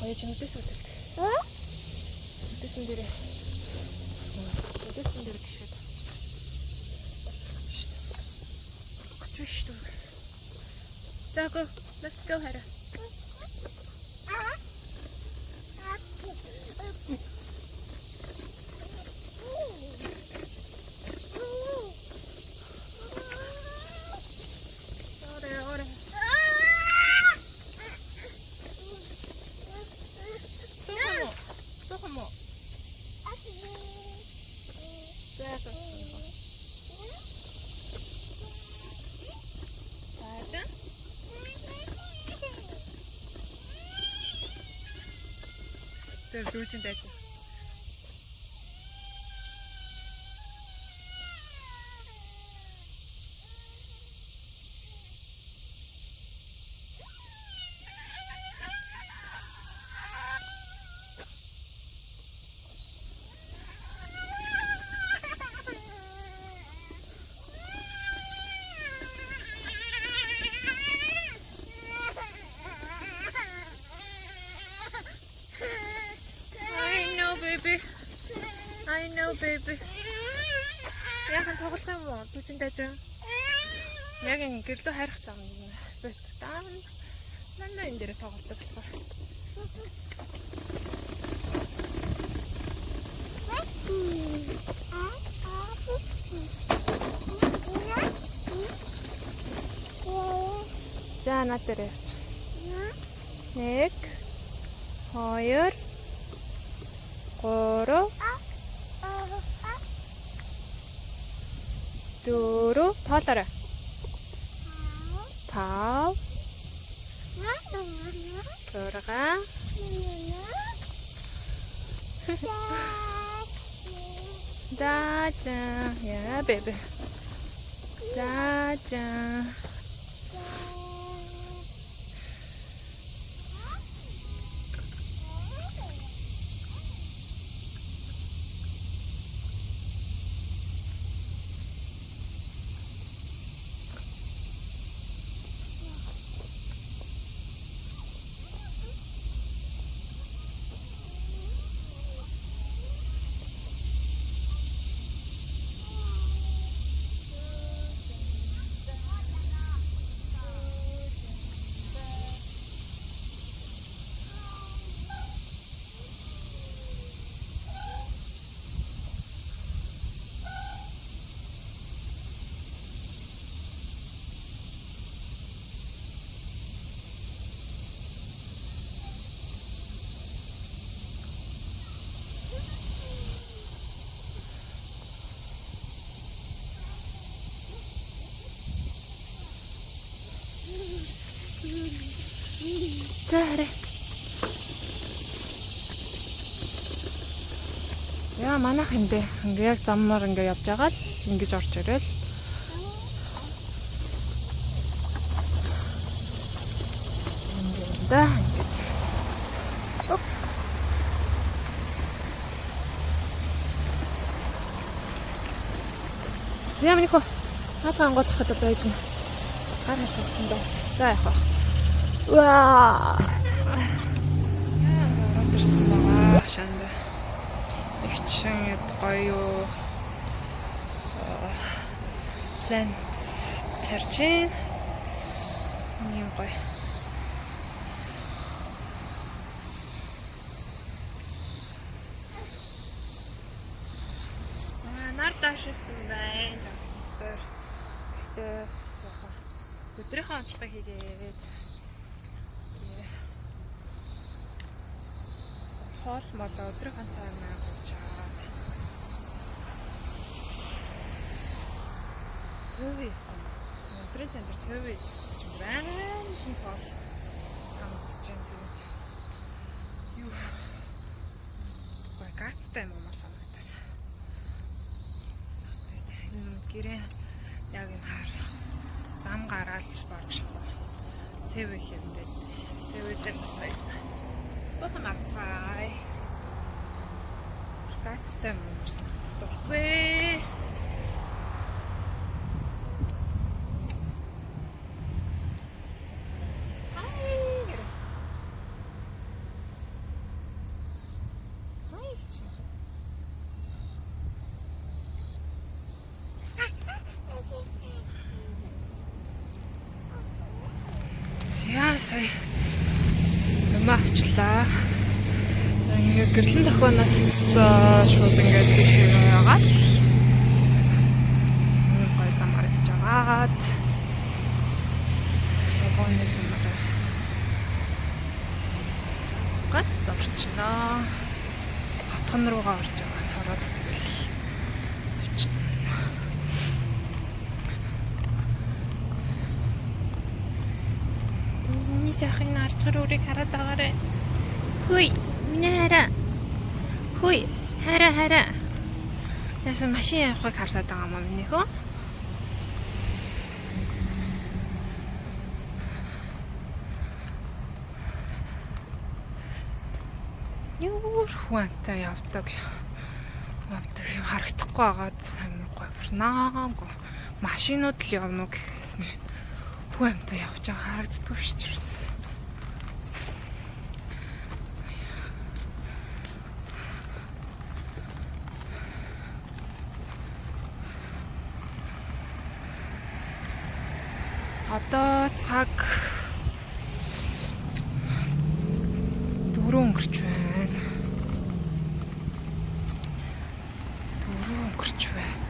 Хоёрч нүдэс үлдээ. Нүдэсэн дээрээ. Нүдэсэн дээр гişэд. Гочвш шүү. За go. Let's go хараа. Тэр дүүчин дайсан. I know baby. Яахан тоглох юм уу? Дүүчин дайсан. Яг ингэ гэрлөө хайрах зам юм. Бэт даан. Нандаа энэ дээр тоглодог болохоор. За надад явж. 1 2 3 4 тоолоорой. 5 6 Дача. Yeah, baby. Дача. За хараа. Яа манайх эндээ ингээ яг заммаар ингээ явж байгаа л ингэж орж ирэл. Да. Опс. Сэмэнико. Хатан голоход байж байна. Гар хатсан даа. За яах вэ? Ваа. Ордерсэн байгаа шанда. Ихчин гоё. План тарчин. Ийм гоё. Нар даашилсан байна. Өдрийнхөө онцлогоо хийгээд хоол мол өдрийнхөө цай маяг уучаад цэвээсэн. Өдрийн центр цэвээ чинь байна. Хоол самдж байна. Юу гацтай юм уу санагдаад. Гэрээ яг юм хаар зам гараад борж сэвэх юм дээ. Сэвэлэр бас байх. Бото марцгаай. Гацтай юм болтгүй. Сая юм авчлаа. Ингээ гэрлэн тохионоос шууд ингээд биш байгаа л. Гой замаар явж байгаад. Огооны замаар. Гот орчихноо. Хотгон руугаа орж байгаа. Хараад тэгэл. Сайхан арчгаар үрийг хараад байгаарэ. Хүй, миний хараа. Хүй, хараа. Яасан машин явахыг хараад байгаа юм миний хөө. Юур хуантай явдаг юм харагдахгүй байгаад амар гой бурнаагүй. Машинууд л явна уу гэхсэн. Хуантай явж байгаа харагддаг шүү дээ. Одоо цаг 4 өнгөрч байна. 4 өнгөрч байна.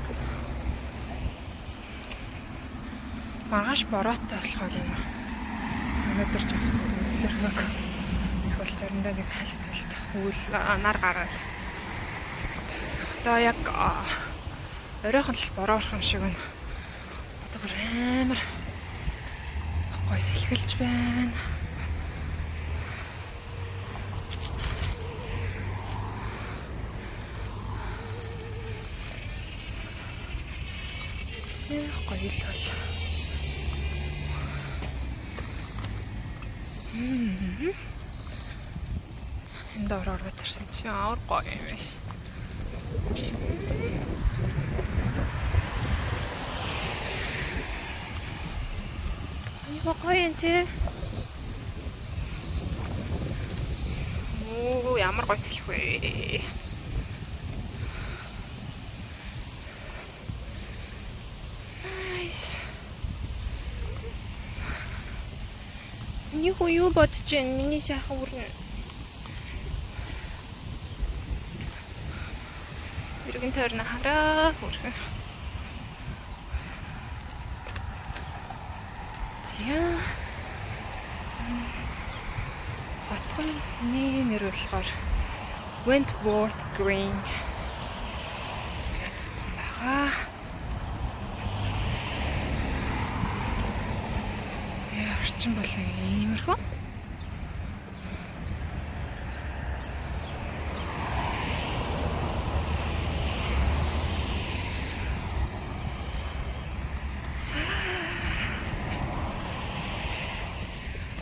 Маргааш бороотой болохоор өнөөдөр жоохон нөлөөрөг. Эсвэл заримдаа нэг хальталт үйл нар гараад. Одоо яг оройхон л бороорох юм шиг байна. Одоо бүр амар гой салхилж байна. Гой л бол. Энд ороод ирсэн чи амар гоё юм ээ. Гоё юм чи. Оо ямар гоё салхи вэ. Юу бодож байна? Миний сайхан үрнэ. Иргэн тойрны хараа хүрхэн. Зя. Хотгоны нэр болохоор Wentworth Green. Бага. Орчин болон иймэрхүү.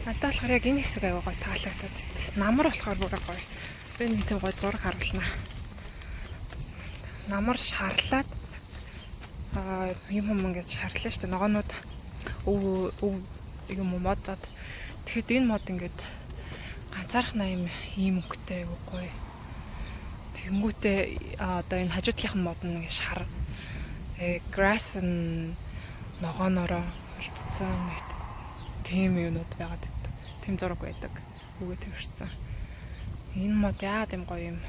Надад болохоор яг энэ хэсэг аяга гоё таалагдаад байт. Намар болохоор бүр гоё. Би нэг тийм гоё зураг харуулнаа. Намар шарлаад юм ингээд шарлаа шүү дээ. Ногоонууд өв юм модод. Тэгэхэд энэ мод ингээд ганцаархнаа ийм өнгөтэй гоё. Тэнгүүтээ одоо энэ хажуудлынх нь мод нь ингээд шар grass ногооноороо үлдсэн нэг тийм юмнууд байгаад байдаг. Тэм зураг байдаг. Үгээ төвшсөн. Энэ мод яагаад юм гоё юм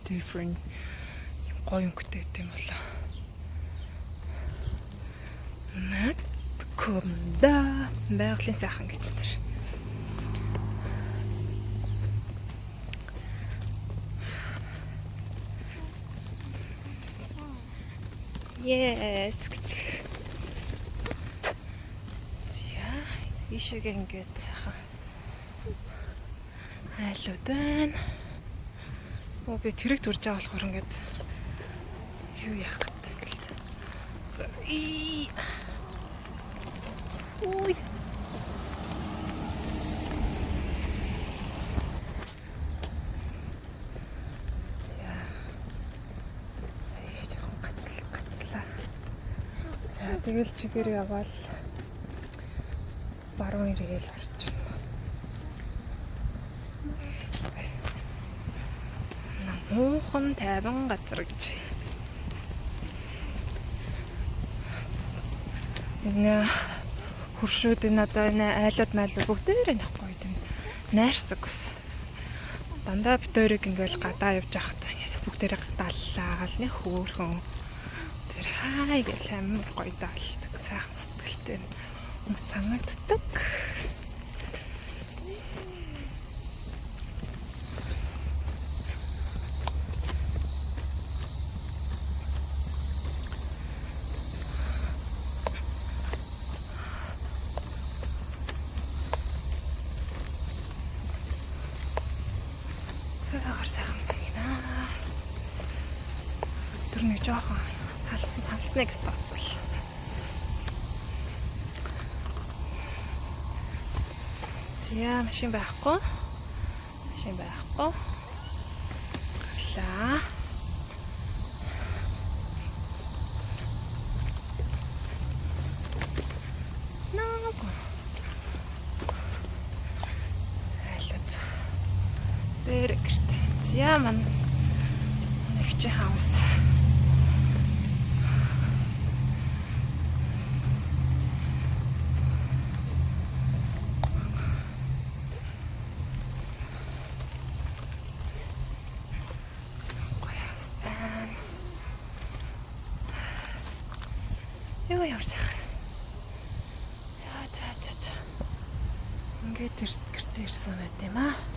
different гоё өнгөтэй гэдэм болоо. Мат комда байгалийн сайхан гэж тэр. Yes. Ишэг ингээд сайхан айлууд байна. Оо би тэрэг турж байгаа болохоор ингээд юу яах вэ? Ой. Сая жоохон гацлаа. За тэгэл чигээр явбал баруун иргээл орчихно. Муухан тайван газар гэж. Энэ хуршүүд энэ одоо энэ айлууд майлууд бүгдээрээ нахгүй юм. Найрсаг ус. Дандаа бит хоёрыг ингээл гадаа явж байхад бүгдээрээ даллаа гал нэг хөөрхөн. Тэр хай гэл амар гоё даалдаг. Сайхан сэтгэлтэй санагддаг. Тэр нэг жоохон талсныг стацвал. Зя машин байхгүй. Галаа. Наагүй. Айлт. Тэр гэрт. Зя ман нэг чи хаус. Юу явах. Яа за. Ингээд гэртээ ирсэн байт юм аа.